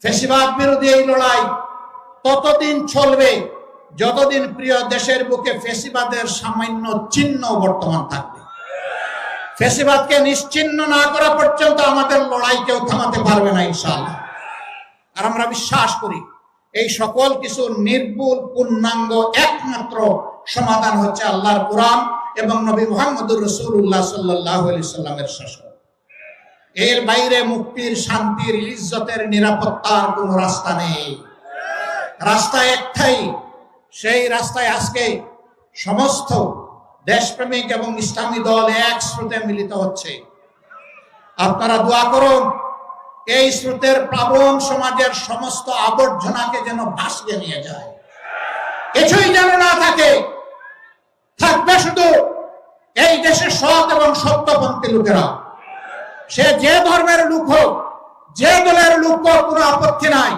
ফ্যাসিবাদ বিরোধী এই লড়াই ততদিন চলবে যতদিন প্রিয় দেশের বুকে ফ্যাসিবাদের সামান্য চিহ্ন বর্তমান থাকবে। ফ্যাসিবাদকে নিশ্চিহ্ন না করা পর্যন্ত আমাদের লড়াই কেউ থামাতে পারবে না ইনশাআল্লাহ। আর আমরা বিশ্বাস করি এই সকল কিছু নির্ভুল পূর্ণাঙ্গ একমাত্র সমাধান হচ্ছে আল্লাহর কোরআন এবং নবী মুহাম্মদুর রাসূলুল্লাহ সাল্লাল্লাহু আলাইহি সাল্লামের শাসন। এর বাইরে মুক্তির, শান্তির, ইজ্জতের, নিরাপত্তার কোনো রাস্তা নেই। রাস্তা একটাই, সেই রাস্তায় আজকে সমস্ত দেশপ্রেমিক এবং ইসলামী দল এক স্রোতে মিলিত হচ্ছে। আপনারা দোয়া করুন এই স্রোতের প্লাবন সমাজের সমস্ত আবর্জনাকে যেন ভাসিয়ে নিয়ে যায়, কিছুই যেন না থাকে। থাকবে শুধু এই দেশের সৎ এবং সত্যপন্থী লোকেরা। সে যে ধর্মের লোক হোক, যে দলের লোক হোক, কোনো আপত্তি নাই।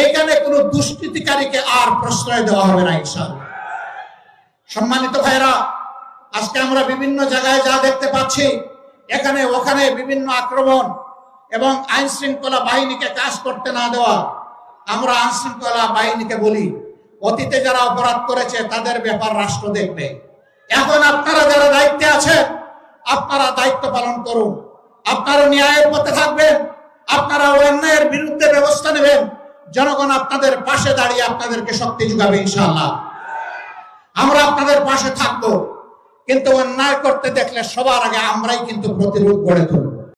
এখানে কোনো দুষ্কৃতিকারীকে আর প্রশ্রয় দেওয়া হবে না ইনশাআল্লাহ। সম্মানিত ভাইরা, আজকে আমরা বিভিন্ন জায়গায় যা দেখতে পাচ্ছি, এখানে ওখানে বিভিন্ন আক্রমণ এবং আইন শৃঙ্খলা বাহিনীকে কাজ করতে না দেওয়া। আমরা আইন শৃঙ্খলা বাহিনীকে বলি, অতীতে যারা অপরাধ করেছে তাদের ব্যাপার রাষ্ট্র দেখবে। এখন আপনারা যারা দায়িত্বে আছেন, আপনারা দায়িত্ব পালন করুন। আপনারা ন্যায়ের পথে থাকবেন, আপনারা অন্যায়ের বিরুদ্ধে ব্যবস্থা নেবেন। জনগণ আপনাদের পাশে দাঁড়িয়ে আপনাদেরকে শক্তি যোগাবে ইনশাআল্লাহ। আমরা আপনাদের পাশে থাকবো, কিন্তু অন্যায় করতে দেখলে সবার আগে আমরাই কিন্তু প্রতিরোধ গড়ে তুলব।